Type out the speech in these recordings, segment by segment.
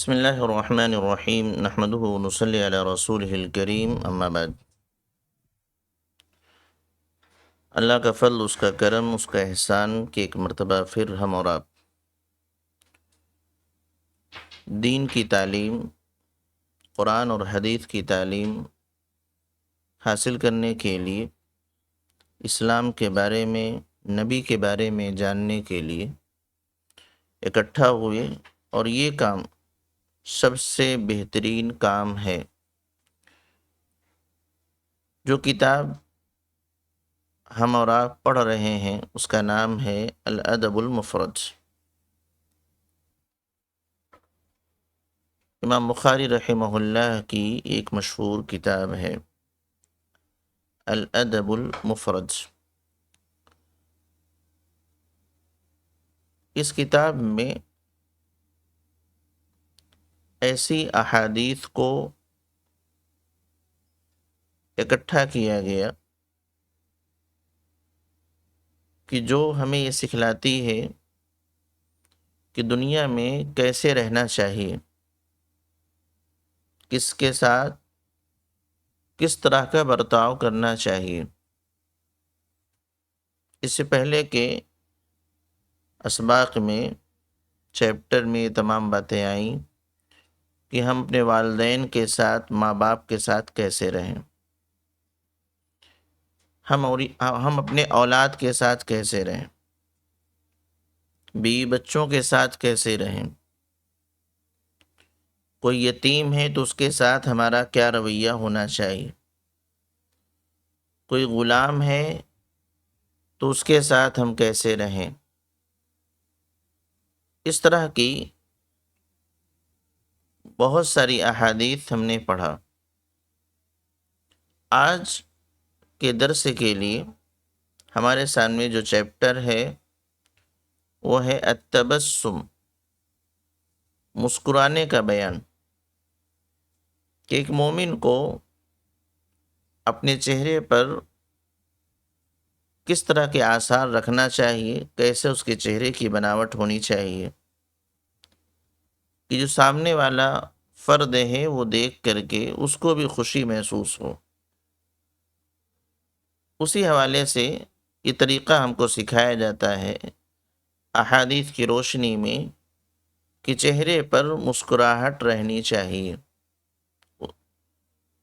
بسم اللہ الرحمن الرحیم نحمدہ ونصلی علی رسولہ الکریم اما بعد۔ اللہ کا فضل، اس کا کرم، اس کا احسان کہ ایک مرتبہ پھر ہم اور آپ دین کی تعلیم، قرآن اور حدیث کی تعلیم حاصل کرنے کے لیے، اسلام کے بارے میں، نبی کے بارے میں جاننے کے لیے اکٹھا ہوئے، اور یہ کام سب سے بہترین کام ہے۔ جو کتاب ہم اور آپ پڑھ رہے ہیں اس کا نام ہے الادب المفرد۔ امام بخاری رحمہ اللہ کی ایک مشہور کتاب ہے الادب المفرد۔ اس کتاب میں ایسی احادیث کو اکٹھا کیا گیا کہ جو ہمیں یہ سکھلاتی ہے کہ دنیا میں کیسے رہنا چاہیے، کس کے ساتھ کس طرح کا برتاؤ کرنا چاہیے۔ اس سے پہلے کہ اسباق میں، چیپٹر میں یہ تمام باتیں آئیں کہ ہم اپنے والدین کے ساتھ، ماں باپ کے ساتھ کیسے رہیں، ہم اپنے اولاد کے ساتھ کیسے رہیں، بیوی بچوں کے ساتھ کیسے رہیں، کوئی یتیم ہے تو اس کے ساتھ ہمارا کیا رویہ ہونا چاہیے، کوئی غلام ہے تو اس کے ساتھ ہم کیسے رہیں۔ اس طرح کی بہت ساری احادیث ہم نے پڑھا۔ آج کے درس کے لیے ہمارے سامنے جو چیپٹر ہے وہ ہے التبسم، مسکرانے کا بیان، کہ ایک مومن کو اپنے چہرے پر کس طرح کے آثار رکھنا چاہیے، کیسے اس کے چہرے کی بناوٹ ہونی چاہیے کہ جو سامنے والا فرد ہے وہ دیکھ کر کے اس کو بھی خوشی محسوس ہو۔ اسی حوالے سے یہ طریقہ ہم کو سکھایا جاتا ہے احادیث کی روشنی میں کہ چہرے پر مسکراہٹ رہنی چاہیے،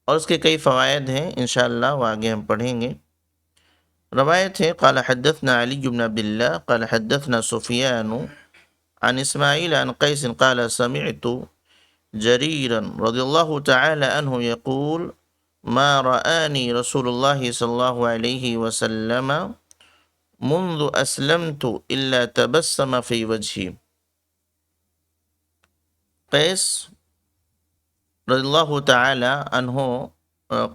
اور اس کے کئی فوائد ہیں، انشاءاللہ وہ آگے ہم پڑھیں گے۔ روایت ہے قال حدثنا علی بن عبد اللہ قال حدثنا سفیان عن اسماعیل عن قیس قال سمعت جریرا رضی اللہ تعالی عنہ یقول ما رآنی رسول اللہ صلی اللہ علیہ وسلم منذ اسلمت الا تبسم فی وجہی۔ قیس رضی اللہ تعالی عنہ،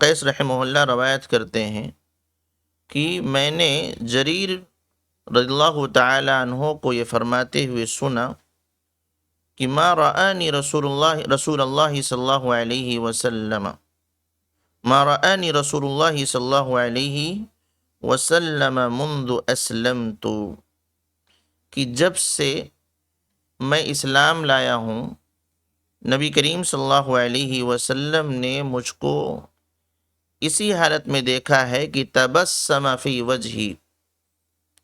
قیس رحمہ اللہ روایت کرتے ہیں کہ میں نے جریر رضی اللہ تعالی عنہ کو یہ فرماتے ہوئے سنا کہ ما رآنی رسول اللہ صلی اللہ علیہ وسلم، ما رآنی رسول اللہ صلی اللہ علیہ وسلم منذ اسلمت، کہ جب سے میں اسلام لایا ہوں نبی کریم صلی اللہ علیہ وسلم نے مجھ کو اسی حالت میں دیکھا ہے کہ تبسم فی وجہی،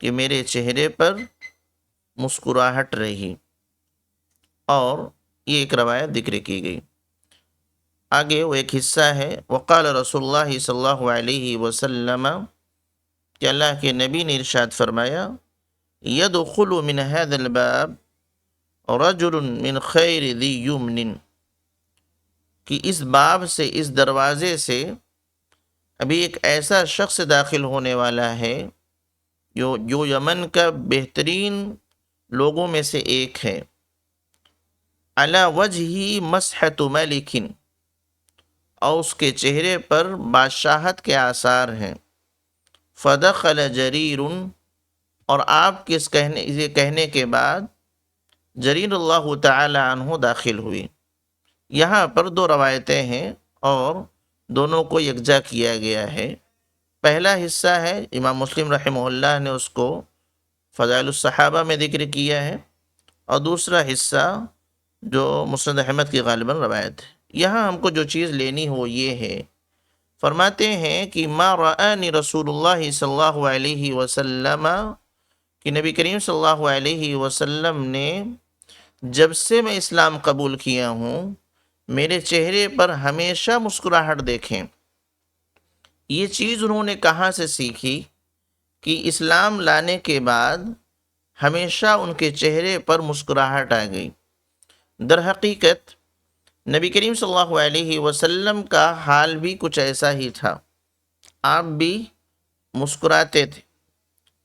کہ میرے چہرے پر مسکراہٹ رہی، اور یہ ایک روایت ذکر کی گئی۔ آگے وہ ایک حصہ ہے وقال رسول اللہ صلی اللہ علیہ وسلم، کہ اللہ کے نبی نے ارشاد فرمایا یدخل من هذا الباب رجل من خیر ذی یمن، کہ اس باب سے، اس دروازے سے ابھی ایک ایسا شخص داخل ہونے والا ہے جو یمن کا بہترین لوگوں میں سے ایک ہے، علی وجہہ مسحۃ ملک، اور اس کے چہرے پر بادشاہت کے آثار ہیں، فدخل جریر، اور آپ کے یہ کہنے کے بعد جریر اللہ تعالی عنہ داخل ہوئی۔ یہاں پر دو روایتیں ہیں اور دونوں کو یکجا کیا گیا ہے۔ پہلا حصہ ہے امام مسلم رحمہ اللہ نے اس کو فضائل الصحابہ میں ذکر کیا ہے، اور دوسرا حصہ جو مسند احمد کی غالباً روایت ہے۔ یہاں ہم کو جو چیز لینی ہو یہ ہے، فرماتے ہیں کہ ما رآنی رسول اللہ صلی اللہ علیہ وسلم، کہ نبی کریم صلی اللہ علیہ وسلم نے جب سے میں اسلام قبول کیا ہوں میرے چہرے پر ہمیشہ مسکراہٹ دیکھیں۔ یہ چیز انہوں نے کہاں سے سیکھی کہ اسلام لانے کے بعد ہمیشہ ان کے چہرے پر مسکراہٹ آ گئی۔ در حقیقت نبی کریم صلی اللہ علیہ وسلم کا حال بھی کچھ ایسا ہی تھا، آپ بھی مسکراتے تھے،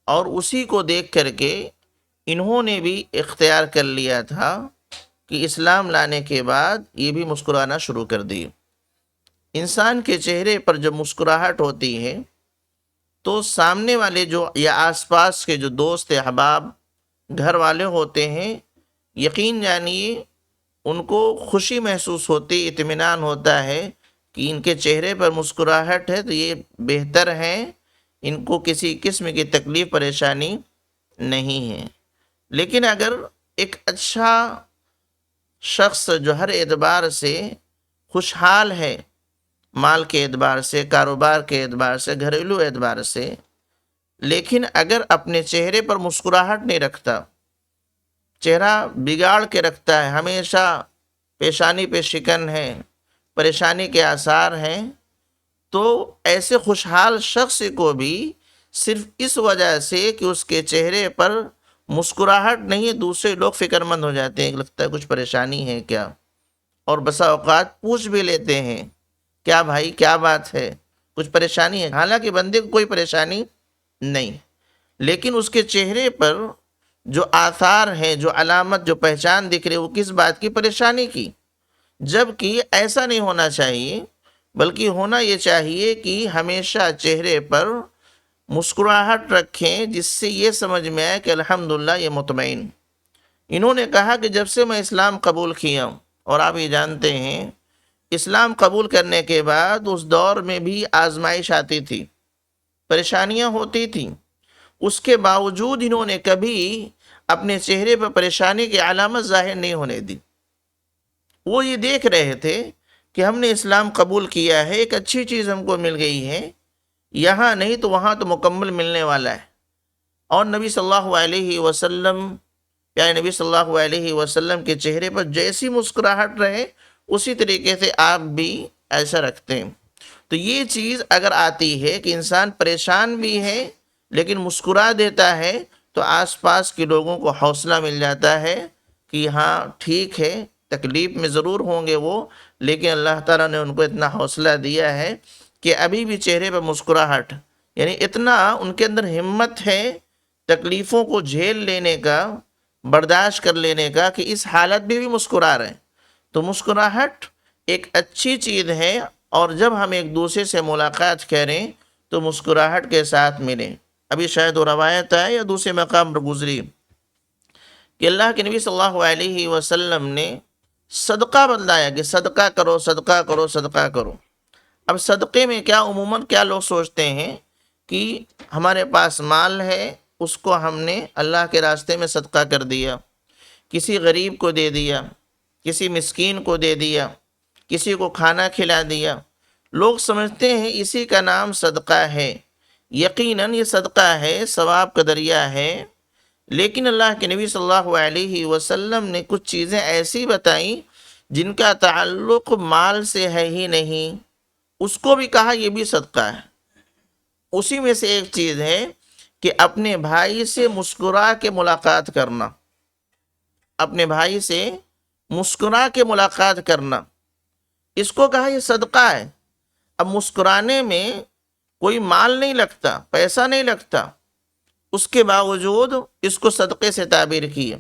اور اسی کو دیکھ کر کے انہوں نے بھی اختیار کر لیا تھا کہ اسلام لانے کے بعد یہ بھی مسکرانا شروع کر دی۔ انسان کے چہرے پر جب مسکراہٹ ہوتی ہے تو سامنے والے جو یا آس پاس کے جو دوست احباب گھر والے ہوتے ہیں، یقین جانیے ان کو خوشی محسوس ہوتی، اطمینان ہوتا ہے کہ ان کے چہرے پر مسکراہٹ ہے تو یہ بہتر ہیں، ان کو کسی قسم کی تکلیف پریشانی نہیں ہے۔ لیکن اگر ایک اچھا شخص جو ہر اعتبار سے خوشحال ہے، مال کے اعتبار سے، کاروبار کے اعتبار سے، گھریلو اعتبار سے، لیکن اگر اپنے چہرے پر مسکراہٹ نہیں رکھتا، چہرہ بگاڑ کے رکھتا ہے، ہمیشہ پیشانی پہ شکن ہے، پریشانی کے آثار ہیں، تو ایسے خوشحال شخص کو بھی صرف اس وجہ سے کہ اس کے چہرے پر مسکراہٹ نہیں ہے، دوسرے لوگ فکر مند ہو جاتے ہیں کہ لگتا ہے کچھ پریشانی ہے کیا، اور بسا اوقات پوچھ بھی لیتے ہیں کیا بھائی کیا بات ہے، کچھ پریشانی ہے، حالانکہ بندے کو کوئی پریشانی نہیں، لیکن اس کے چہرے پر جو آثار ہیں، جو علامت، جو پہچان دکھ رہی ہے، وہ کس بات کی؟ پریشانی کی۔ جبکہ ایسا نہیں ہونا چاہیے، بلکہ ہونا یہ چاہیے کہ ہمیشہ چہرے پر مسکراہٹ رکھیں، جس سے یہ سمجھ میں آئے کہ الحمدللہ یہ مطمئن۔ انہوں نے کہا کہ جب سے میں اسلام قبول کیا ہوں، اور آپ یہ جانتے ہیں اسلام قبول کرنے کے بعد اس دور میں بھی آزمائش آتی تھی، پریشانیاں ہوتی تھیں، اس کے باوجود انہوں نے کبھی اپنے چہرے پر پریشانی کی علامت ظاہر نہیں ہونے دی۔ وہ یہ دیکھ رہے تھے کہ ہم نے اسلام قبول کیا ہے، ایک اچھی چیز ہم کو مل گئی ہے، یہاں نہیں تو وہاں تو مکمل ملنے والا ہے۔ اور نبی صلی اللہ علیہ وسلم، پیارے نبی صلی اللہ علیہ وسلم کے چہرے پر جیسی مسکراہٹ رہے اسی طریقے سے آپ بھی ایسا رکھتے ہیں۔ تو یہ چیز اگر آتی ہے کہ انسان پریشان بھی ہے لیکن مسکرا دیتا ہے تو آس پاس کے لوگوں کو حوصلہ مل جاتا ہے کہ ہاں ٹھیک ہے، تکلیف میں ضرور ہوں گے وہ، لیکن اللہ تعالیٰ نے ان کو اتنا حوصلہ دیا ہے کہ ابھی بھی چہرے پہ مسکراہٹ، یعنی اتنا ان کے اندر ہمت ہے تکلیفوں کو جھیل لینے کا، برداشت کر لینے کا، کہ اس حالت میں بھی مسکرا رہے ہیں۔ تو مسکراہٹ ایک اچھی چیز ہے، اور جب ہم ایک دوسرے سے ملاقات کریں تو مسکراہٹ کے ساتھ ملیں۔ ابھی شاید وہ روایت ہے یا دوسرے مقام پر گزری کہ اللہ کے نبی صلی اللہ علیہ وسلم نے صدقہ بتلایا کہ صدقہ کرو، صدقہ کرو، صدقہ کرو۔ اب صدقے میں کیا عموماً کیا لوگ سوچتے ہیں کہ ہمارے پاس مال ہے، اس کو ہم نے اللہ کے راستے میں صدقہ کر دیا، کسی غریب کو دے دیا، کسی مسکین کو دے دیا، کسی کو کھانا کھلا دیا، لوگ سمجھتے ہیں اسی کا نام صدقہ ہے۔ یقیناً یہ صدقہ ہے، ثواب کا دریا ہے، لیکن اللہ کے نبی صلی اللہ علیہ وسلم نے کچھ چیزیں ایسی بتائیں جن کا تعلق مال سے ہے ہی نہیں، اس کو بھی کہا یہ بھی صدقہ ہے۔ اسی میں سے ایک چیز ہے کہ اپنے بھائی سے مسکرا کے ملاقات کرنا، اپنے بھائی سے مسکرا کے ملاقات کرنا، اس کو کہا یہ صدقہ ہے۔ اب مسکرانے میں کوئی مال نہیں لگتا، پیسہ نہیں لگتا، اس کے باوجود اس کو صدقے سے تعبیر کی ہے۔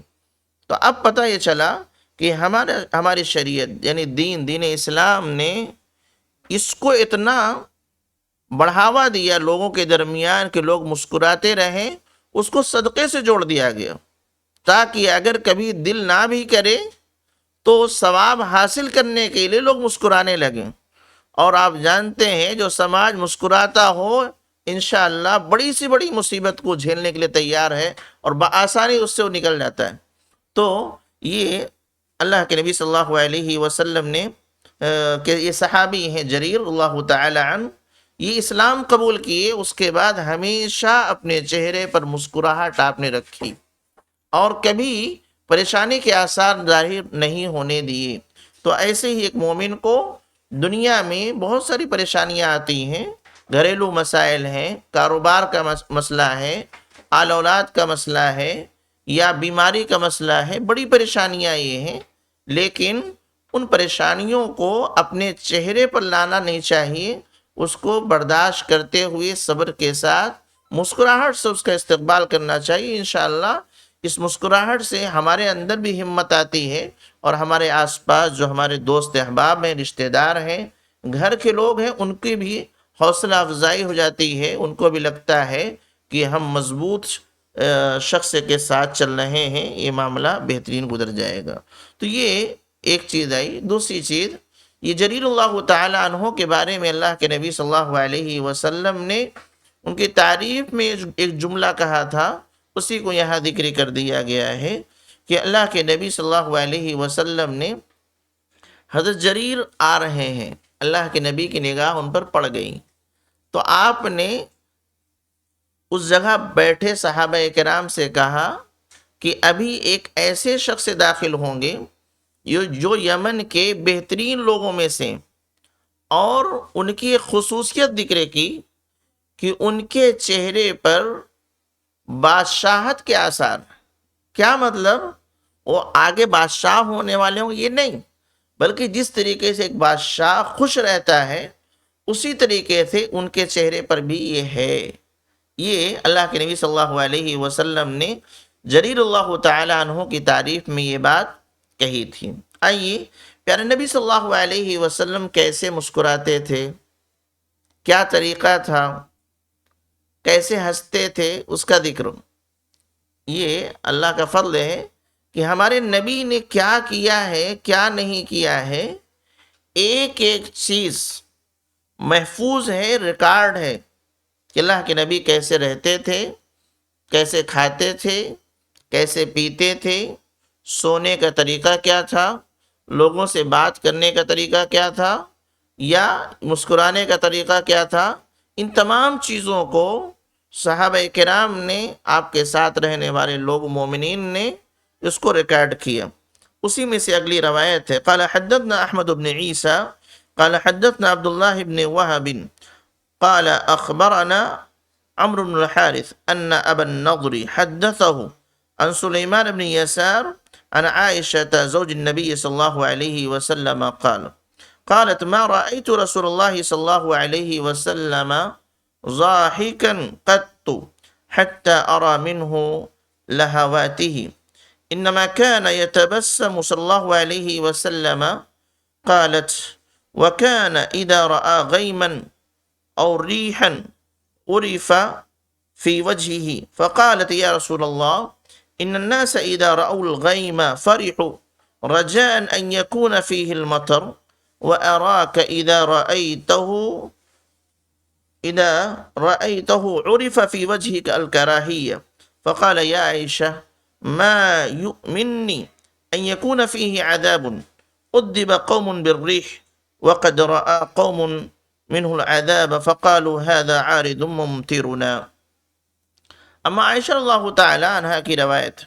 تو اب پتہ یہ چلا کہ ہماری شریعت یعنی دین اسلام نے اس کو اتنا بڑھاوا دیا لوگوں کے درمیان کہ لوگ مسکراتے رہیں، اس کو صدقے سے جوڑ دیا گیا، تاکہ اگر کبھی دل نہ بھی کرے تو ثواب حاصل کرنے کے لیے لوگ مسکرانے لگیں۔ اور آپ جانتے ہیں جو سماج مسکراتا ہو انشاءاللہ بڑی سی بڑی مصیبت کو جھیلنے کے لیے تیار ہے، اور بآسانی اس سے وہ نکل جاتا ہے۔ تو یہ اللہ کے نبی صلی اللہ علیہ وسلم نے کہ یہ صحابی ہیں جریر اللہ تعالی عنہ، یہ اسلام قبول کیے، اس کے بعد ہمیشہ اپنے چہرے پر مسکراہٹ آپ نے رکھی اور کبھی پریشانی کے آثار ظاہر نہیں ہونے دیے۔ تو ایسے ہی ایک مومن کو دنیا میں بہت ساری پریشانیاں آتی ہیں، گھریلو مسائل ہیں، کاروبار کا مسئلہ ہے، آل اولاد کا مسئلہ ہے، یا بیماری کا مسئلہ ہے، بڑی پریشانیاں یہ ہیں، لیکن ان پریشانیوں کو اپنے چہرے پر لانا نہیں چاہیے، اس کو برداشت کرتے ہوئے صبر کے ساتھ مسکراہٹ سے اس کا استقبال کرنا چاہیے۔ انشاءاللہ اس مسکراہٹ سے ہمارے اندر بھی ہمت آتی ہے، اور ہمارے آس پاس جو ہمارے دوست احباب ہیں، رشتہ دار ہیں، گھر کے لوگ ہیں، ان کی بھی حوصلہ افزائی ہو جاتی ہے، ان کو بھی لگتا ہے کہ ہم مضبوط شخص کے ساتھ چل رہے ہیں، یہ معاملہ بہترین گزر جائے گا۔ تو یہ ایک چیز آئی۔ دوسری چیز، یہ جریر اللہ تعالی عنہ کے بارے میں اللہ کے نبی صلی اللہ علیہ وسلم نے ان کی تعریف میں ایک جملہ کہا تھا، اسی کو یہاں ذکر کر دیا گیا ہے کہ اللہ کے نبی صلی اللہ علیہ وسلم نے، حضرت جریر آ رہے ہیں، اللہ کے نبی کی نگاہ ان پر پڑ گئی، تو آپ نے اس جگہ بیٹھے صحابہ کرام سے کہا کہ ابھی ایک ایسے شخص داخل ہوں گے جو یمن کے بہترین لوگوں میں سے، اور ان کی ایک خصوصیت ذکر کی کہ ان کے چہرے پر بادشاہت کے آثار۔ کیا مطلب؟ وہ آگے بادشاہ ہونے والے ہوں یہ نہیں، بلکہ جس طریقے سے ایک بادشاہ خوش رہتا ہے اسی طریقے سے ان کے چہرے پر بھی یہ ہے۔ یہ اللہ کے نبی صلی اللہ علیہ وسلم نے جریر اللہ تعالی عنہ کی تعریف میں یہ بات کہی تھی۔ آئیے پیارے نبی صلی اللہ علیہ وسلم کیسے مسکراتے تھے، کیا طریقہ تھا، کیسے ہنستے تھے، اس کا ذکر۔ یہ اللہ کا فضل ہے کہ ہمارے نبی نے کیا کیا ہے، کیا نہیں کیا ہے، ایک ایک چیز محفوظ ہے، ریکارڈ ہے کہ اللہ کے نبی کیسے رہتے تھے، کیسے کھاتے تھے، کیسے پیتے تھے، سونے کا طریقہ کیا تھا، لوگوں سے بات کرنے کا طریقہ کیا تھا، یا مسکرانے کا طریقہ کیا تھا۔ ان تمام چیزوں کو صحابہ کرام نے، آپ کے ساتھ رہنے والے لوگ مومنین نے اس کو ریکارڈ کیا۔ اسی میں سے اگلی روایت ہے، قال حدثنا احمد بن عیسیٰ قال حدثنا عبد الله بن وهب قال اخبرنا عمرو بن الحارث ان ابا النضر حدثه عن سليمان بن يسار عن عائشة زوج النبي صلى الله عليه وسلم قالت ما رأيت رسول الله صلى الله عليه وسلم ضاحكا قط حتى أرى منه لهواته إنما كان يتبسم صلى الله عليه وسلم. قالت وكان إذا رأى غيما أو ريحا عرف في وجهه فقالت يا رسول الله إن الناس إذا رأوا الغيم فرحوا رجاء أن يكون فيه المطر وأراك إذا رأيته عرف في وجهك الكراهية. فقال يا عائشة ما يؤمنني أن يكون فيه عذاب أذب قوم بالريح وقد رأى قوم منه العذاب فقالوا هذا عارض ممطرنا. اما عائشہ اللہ تعالی عنہ کی روایت،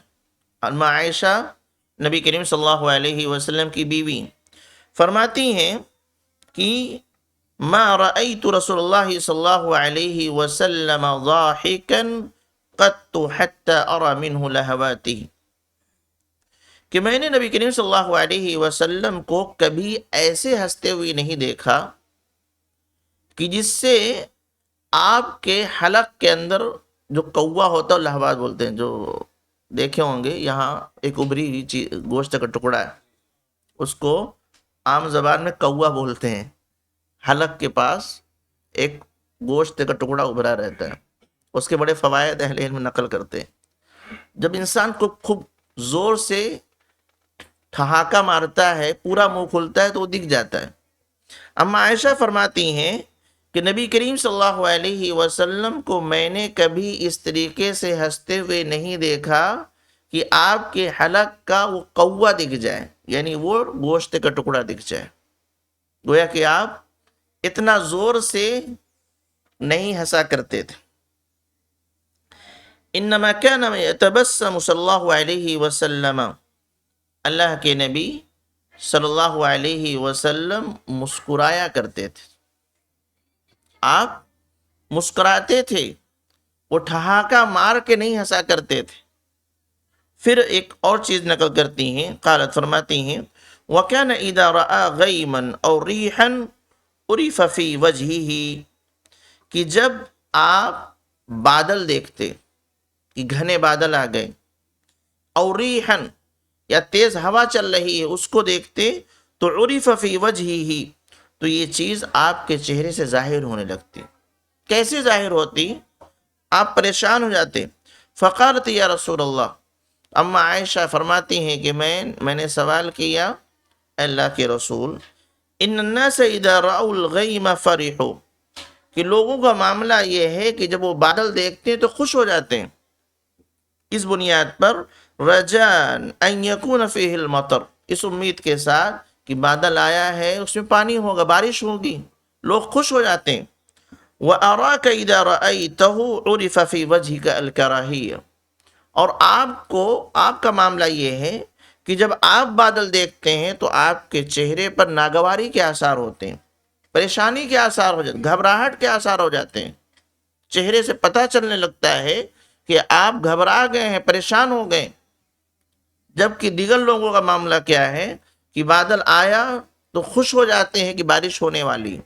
اما عائشہ نبی کریم صلی اللہ علیہ وسلم کی بیوی فرماتی ہیں کہ ما رأيت رسول اللہ صلی اللہ علیہ وسلم ضاحكا قط حتى أرى منه لهواته، کہ میں نے نبی کریم صلی اللہ علیہ وسلم کو کبھی ایسے ہنستے ہوئے نہیں دیکھا کہ جس سے آپ کے حلق کے اندر جو کوا ہوتا ہے، لہوات بولتے ہیں، جو دیکھے ہوں گے، یہاں ایک ابری ہوئی گوشت کا ٹکڑا ہے، اس کو عام زبان میں کوا بولتے ہیں۔ حلق کے پاس ایک گوشت کا ٹکڑا ابھرا رہتا ہے، اس کے بڑے فوائد اہل علم نقل کرتے ہیں۔ جب انسان کو خوب زور سے ٹھہاکا مارتا ہے، پورا منہ کھلتا ہے تو وہ دکھ جاتا ہے۔ اما عائشہ فرماتی ہیں کہ نبی کریم صلی اللہ علیہ وسلم کو میں نے کبھی اس طریقے سے ہنستے ہوئے نہیں دیکھا کہ آپ کے حلق کا وہ قوہ دکھ جائے، یعنی وہ گوشت کا ٹکڑا دکھ جائے، گویا کہ آپ اتنا زور سے نہیں ہنسا کرتے تھے۔ انما كان يتبسم صلی اللہ علیہ وسلم، اللہ کے نبی صلی اللہ علیہ وسلم مسکرایا کرتے تھے، آپ مسکراتے تھے، وہ ٹھہاکا مار کے نہیں ہنسا کرتے تھے۔ پھر ایک اور چیز نقل کرتی ہیں، قالت فرماتی ہیں وَكَانَ إِذَا رَأَى غَيْمًا أَوْ رِيحًا عُرِفَ فِي وَجْهِهِ، کہ جب آپ بادل دیکھتے کہ گھنے بادل آ گئے، اور ریحن یا تیز ہوا چل رہی ہے اس کو دیکھتے تو عرف فی وجہہ، تو یہ چیز آپ کے چہرے سے ظاہر ہونے لگتی۔ کیسے ظاہر ہوتی؟ آپ پریشان ہو جاتے۔ فقالت یا رسول اللہ، اما عائشہ فرماتی ہیں کہ میں نے سوال کیا، اے اللہ کے رسول، ان الناس اذا رأوا الغیم فرحوا، کہ لوگوں کا معاملہ یہ ہے کہ جب وہ بادل دیکھتے ہیں تو خوش ہو جاتے ہیں، اس بنیاد پر رجان ان یکون فیہ المطر، اس امید کے ساتھ کہ بادل آیا ہے اس میں پانی ہوگا، بارش ہوگی، لوگ خوش ہو جاتے ہیں۔ وَأَرَاكَ إِذَا رَأَيْتَهُ عُرِفَ فِي وَجْهِكَ الْكَرَاهِيَّةُ، اور آپ کا معاملہ یہ ہے کہ جب آپ بادل دیکھتے ہیں تو آپ کے چہرے پر ناگواری کے آثار ہوتے ہیں، پریشانی کے آثار ہو جاتے ہیں، گھبراہٹ کے آثار ہو جاتے ہیں، چہرے سے پتہ چلنے لگتا ہے کہ آپ گھبرا گئے ہیں، پریشان ہو گئے۔ جبکہ دیگر لوگوں کا معاملہ کیا ہے کہ بادل آیا تو خوش ہو جاتے ہیں کہ بارش ہونے والی۔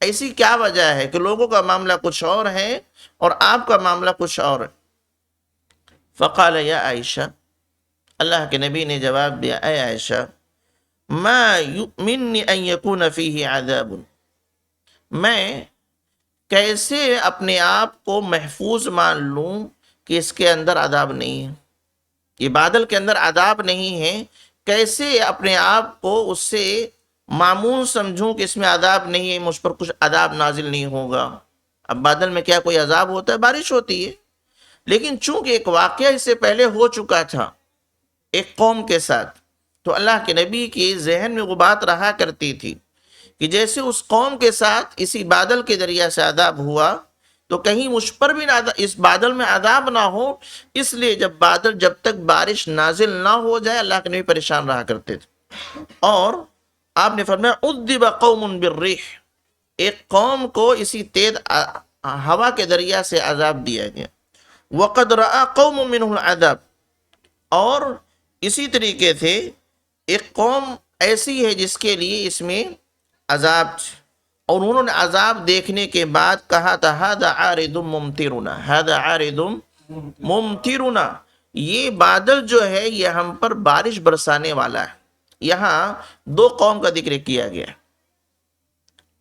ایسی کیا وجہ ہے کہ لوگوں کا معاملہ کچھ اور ہے اور آپ کا معاملہ کچھ اور ہے؟ فقال یا عائشہ، اللہ کے نبی نے جواب دیا، اے عائشہ، ما یؤمننی ان یکون فیہ عذاب، میں کیسے اپنے آپ کو محفوظ مان لوں کہ اس کے اندر عذاب نہیں ہے، یہ بادل کے اندر عذاب نہیں ہے، کیسے اپنے آپ کو اس سے معمول سمجھوں کہ اس میں عذاب نہیں ہے، مجھ پر کچھ عذاب نازل نہیں ہوگا۔ اب بادل میں کیا کوئی عذاب ہوتا ہے؟ بارش ہوتی ہے، لیکن چونکہ ایک واقعہ اس سے پہلے ہو چکا تھا ایک قوم کے ساتھ، تو اللہ کے نبی کی ذہن میں وہ بات رہا کرتی تھی کہ جیسے اس قوم کے ساتھ اسی بادل کے ذریعہ سے عذاب ہوا تو کہیں مجھ پر بھی اس بادل میں عذاب نہ ہو، اس لیے جب تک بارش نازل نہ ہو جائے اللہ کے نبی پریشان رہا کرتے تھے۔ اور آپ نے فرمایا اُذِّبَ قَوْمٌ بِالرِّيحِ، ایک قوم کو اسی تیز ہوا کے ذریعہ سے عذاب دیا گیا۔ وَقَدْ رَأَى قَوْمٌ مِّنْهُ الْعَذَابَ، اور اسی طریقے سے ایک قوم ایسی ہے جس کے لیے اس میں عذاب تھا، اور انہوں نے عذاب دیکھنے کے بعد کہا تھا هَذَا عَارِضٌ مُمْطِرُنَا، هَذَا عَارِضٌ مُمْطِرُنَا، یہ بادل جو ہے یہ ہم پر بارش برسانے والا ہے۔ یہاں دو قوم کا ذکر کیا گیا ہے،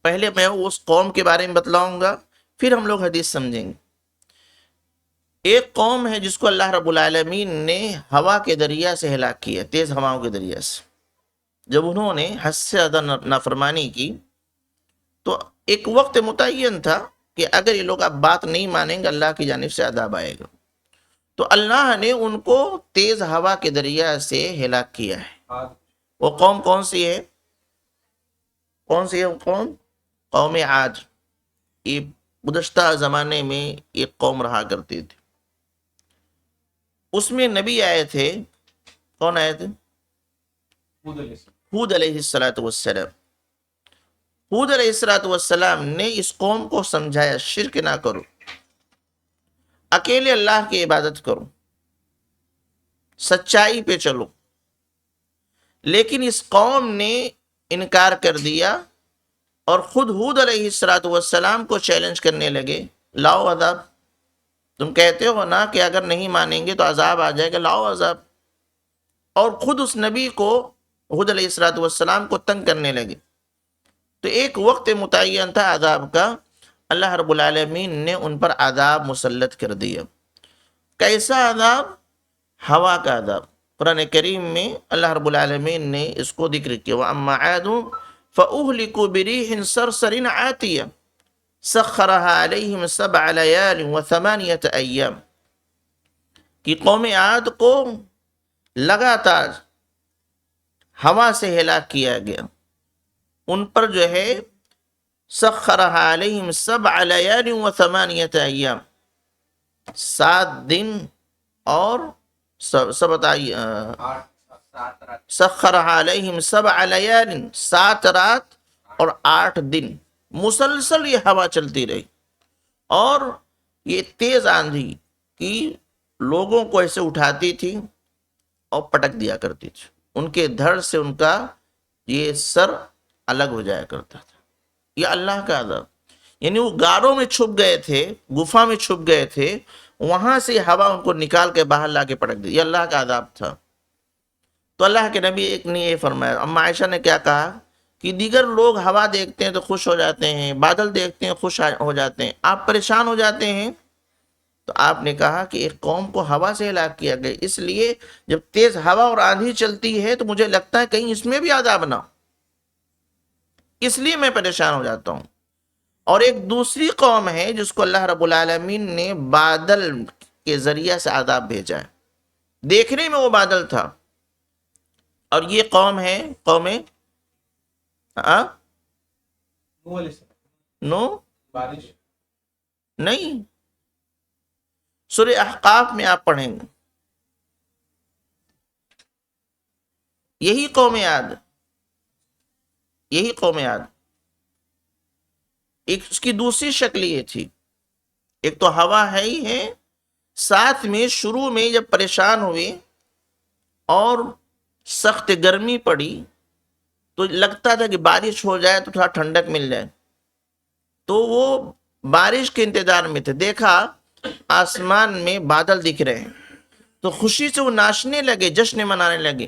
پہلے میں اس قوم کے بارے میں بتلاؤں گا، پھر ہم لوگ حدیث سمجھیں گے۔ ایک قوم ہے جس کو اللہ رب العالمین نے ہوا کے ذریعہ سے ہلاک کیا، تیز ہواؤں کے ذریعہ سے۔ جب انہوں نے حد سے زیادہ نافرمانی کی تو ایک وقت متعین تھا کہ اگر یہ لوگ اب بات نہیں مانیں گے اللہ کی جانب سے عذاب آئے گا، تو اللہ نے ان کو تیز ہوا کے ذریعہ سے ہلاک کیا ہے۔ وہ قوم کون سی ہے؟ کون سی ہے وہ قوم؟ قوم عاد۔ یہ گزشتہ زمانے میں ایک قوم رہا کرتی تھی، اس میں نبی آئے تھے، کون آئے تھے؟ ہود علیہ السلام۔ ہود علیہ السلام نے اس قوم کو سمجھایا شرک نہ کرو، اکیلے اللہ کی عبادت کرو، سچائی پہ چلو، لیکن اس قوم نے انکار کر دیا اور خود ہود علیہ السلام کو چیلنج کرنے لگے، لاؤ عذاب، تم کہتے ہو نا کہ اگر نہیں مانیں گے تو عذاب آ جائے گا، لاؤ عذاب، اور خود اس نبی کو ہود علیہ السلام کو تنگ کرنے لگے۔ تو ایک وقت متعین تھا عذاب کا، اللہ رب العالمین نے ان پر عذاب مسلط کر دیا۔ کیسا عذاب؟ ہوا کا عذاب۔ قرآن کریم میں اللہ رب العالمین نے اس کو ذکر کیا، وَأَمَّا عَادٌ فَأُهْلِكُوا بِرِيحٍ صَرْصَرٍ عَاتِيَةٍ سَخَّرَهَا عَلَيْهِمْ 7 لَيَالٍ و8 أَيَّامٍ، کہ قوم عاد کو لگاتار ہوا سے ہلاک کیا گیا. ان پر جو ہے سخرها علیہم 7 لیال و 8 ایام، 7 دن اور 7 علیہم 7 لیال، 7 رات اور 8 دن مسلسل یہ ہوا چلتی رہی. اور یہ تیز آندھی کی لوگوں کو ایسے اٹھاتی تھی اور پٹک دیا کرتی تھی. ان کے دھڑ سے ان کا یہ سر الگ ہو جایا کرتا تھا. یہ اللہ کا عذاب، یعنی وہ غاروں میں چھپ گئے تھے، گفا میں چھپ گئے تھے، وہاں سے ہوا ان کو نکال کے باہر لا کے پٹک دی. یہ اللہ کا عذاب تھا. تو اللہ کے نبی ایک نے یہ فرمایا. اما عائشہ نے کیا کہا کہ دیگر لوگ ہوا دیکھتے ہیں تو خوش ہو جاتے ہیں، بادل دیکھتے ہیں خوش ہو جاتے ہیں، آپ پریشان ہو جاتے ہیں. تو آپ نے کہا کہ ایک قوم کو ہوا سے ہلاک کیا گیا، اس لیے جب تیز ہوا اور آندھی چلتی ہے تو مجھے لگتا ہے کہیں اس میں بھی عذاب نہ ہو، اس لیے میں پریشان ہو جاتا ہوں. اور ایک دوسری قوم ہے جس کو اللہ رب العالمین نے بادل کے ذریعہ سے عذاب بھیجا ہے. دیکھنے میں وہ بادل تھا، اور یہ قوم ہے قوم نو بارش نہیں، سورہ احقاف میں آپ پڑھیں گے یہی قوم عاد، یہی قوم عاد. ایک اس کی دوسری شکل یہ تھی، ایک تو ہوا ہے ہی ہے، ساتھ میں شروع میں جب پریشان ہوئے اور سخت گرمی پڑی تو لگتا تھا کہ بارش ہو جائے تو تھوڑا ٹھنڈک مل جائے، تو وہ بارش کے انتظار میں تھے. دیکھا آسمان میں بادل دکھ رہے ہیں تو خوشی سے وہ ناچنے لگے، جشن منانے لگے،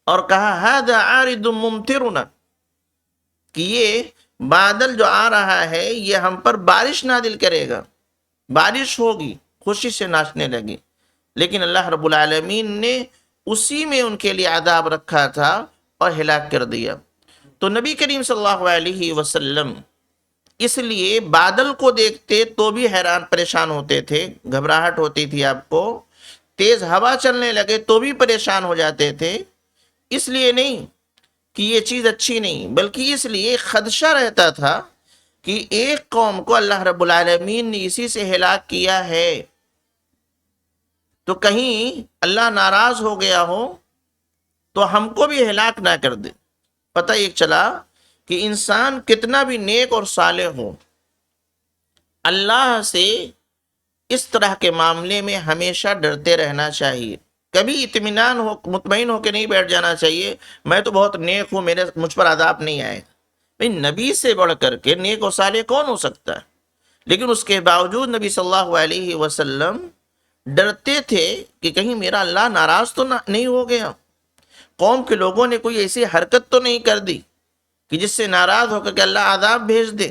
اور کہا ھذا عارض ممطرنا، کہ یہ بادل جو آ رہا ہے یہ ہم پر بارش نازل کرے گا، بارش ہوگی. خوشی سے ناچنے لگے. لیکن اللہ رب العالمین نے اسی میں ان کے لیے عذاب رکھا تھا اور ہلاک کر دیا. تو نبی کریم صلی اللہ علیہ وسلم اس لیے بادل کو دیکھتے تو بھی حیران پریشان ہوتے تھے، گھبراہٹ ہوتی تھی آپ کو. تیز ہوا چلنے لگے تو بھی پریشان ہو جاتے تھے. اس لیے نہیں کہ یہ چیز اچھی نہیں، بلکہ اس لیے خدشہ رہتا تھا کہ ایک قوم کو اللہ رب العالمین نے اسی سے ہلاک کیا ہے تو کہیں اللہ ناراض ہو گیا ہو تو ہم کو بھی ہلاک نہ کر دے. پتہ یہ چلا کہ انسان کتنا بھی نیک اور صالح ہو، اللہ سے اس طرح کے معاملے میں ہمیشہ ڈرتے رہنا چاہیے. کبھی اطمینان ہو، مطمئن ہو کے نہیں بیٹھ جانا چاہیے میں تو بہت نیک ہوں، مجھ پر عذاب نہیں آئے. بھئی نبی سے بڑھ کر کے نیک و صالح کون ہو سکتا ہے؟ لیکن اس کے باوجود نبی صلی اللہ علیہ وسلم ڈرتے تھے کہ کہیں میرا اللہ ناراض تو نہیں ہو گیا، قوم کے لوگوں نے کوئی ایسی حرکت تو نہیں کر دی کہ جس سے ناراض ہو کر کے اللہ عذاب بھیج دے.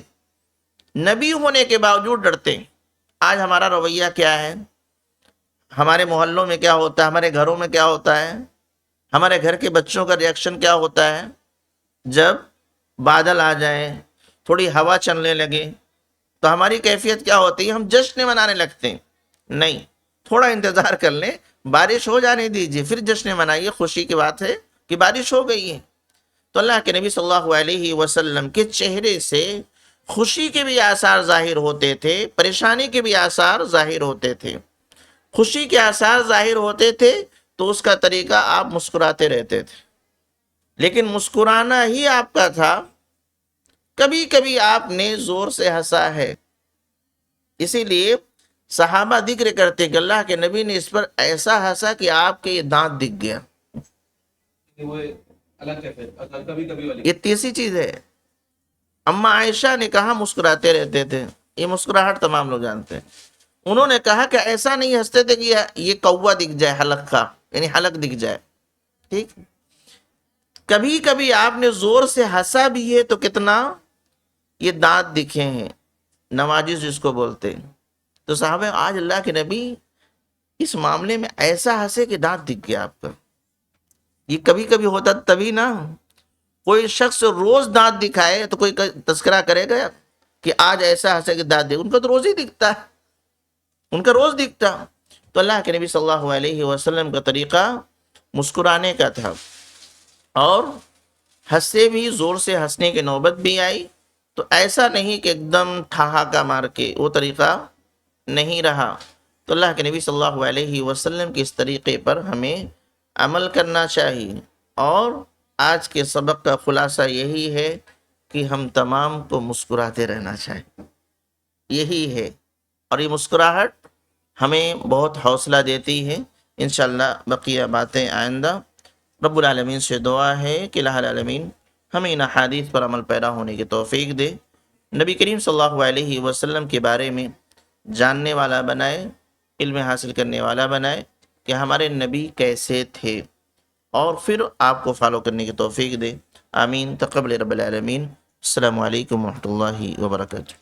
نبی ہونے کے باوجود ڈرتے. آج ہمارا رویہ کیا ہے؟ ہمارے محلوں میں کیا ہوتا ہے، ہمارے گھروں میں کیا ہوتا ہے، ہمارے گھر کے بچوں کا ریئیکشن کیا ہوتا ہے جب بادل آ جائیں، تھوڑی ہوا چلنے لگے تو ہماری کیفیت کیا ہوتی ہے؟ ہم جشن منانے لگتے ہیں. نہیں، تھوڑا انتظار کر لیں، بارش ہو جانے دیجیے پھر جشن منائیے. خوشی کی بات ہے کہ بارش ہو گئی ہے. تو اللہ کے نبی صلی اللہ علیہ وسلم کے چہرے سے خوشی کے بھی آثار ظاہر ہوتے تھے، پریشانی کے بھی آثار ظاہر ہوتے تھے. خوشی کے آثار ظاہر ہوتے تھے تو اس کا طریقہ آپ مسکراتے رہتے تھے، لیکن مسکرانا ہی آپ کا تھا. کبھی کبھی آپ نے زور سے ہنسا ہے، اسی لیے صحابہ ذکر کرتے کہ اللہ کے نبی نے اس پر ایسا ہنسا کہ آپ کے یہ دانت دکھ گیا. وہ الگ کیفیت کبھی کبھی والی. یہ تیسری چیز ہے. اما عائشہ نے کہا مسکراتے رہتے تھے، یہ مسکراہٹ تمام لوگ جانتے ہیں. انہوں نے کہا کہ ایسا نہیں ہنستے تھے کہ یہ کوا دکھ جائے، حلق کا، یعنی حلق دکھ جائے. ٹھیک، کبھی کبھی آپ نے زور سے ہنسا بھی ہے تو کتنا یہ دانت دکھے ہیں، نواجس جس کو بولتے ہیں. تو صاحب آج اللہ کے نبی اس معاملے میں ایسا ہنسے کہ دانت دکھ گیا آپ کا. یہ کبھی کبھی ہوتا تبھی نا. کوئی شخص روز دانت دکھائے تو کوئی تذکرہ کرے گا کہ آج ایسا ہنسے کہ دانت دکھ. ان کا تو روز ہی دکھتا ہے، ان کا روز دکھتا. تو اللہ کے نبی صلی اللہ علیہ وسلم کا طریقہ مسکرانے کا تھا، اور ہنسے بھی، زور سے ہنسنے کی نوبت بھی آئی تو ایسا نہیں کہ ایک دم ٹھہاکا مار کے، وہ طریقہ نہیں رہا۔ تو اللہ کے نبی صلی اللہ علیہ وسلم کے اس طریقے پر ہمیں عمل کرنا چاہیے، اور آج کے سبق کا خلاصہ یہی ہے کہ ہم تمام کو مسکراتے رہنا چاہیے، یہی ہے، اور یہ مسکراہٹ ہمیں بہت حوصلہ دیتی ہے۔ انشاءاللہ بقیہ باتیں آئندہ۔ رب العالمین سے دعا ہے کہ الہ العالمین ہمیں ان احادیث پر عمل پیرا ہونے کی توفیق دے، نبی کریم صلی اللہ علیہ وسلم کے بارے میں جاننے والا بنائے، علم حاصل کرنے والا بنائے کہ ہمارے نبی کیسے تھے، اور پھر آپ کو فالو کرنے کی توفیق دے۔ آمین، تقبل رب العالمین۔ السلام علیکم ورحمۃ اللہ وبرکاتہ۔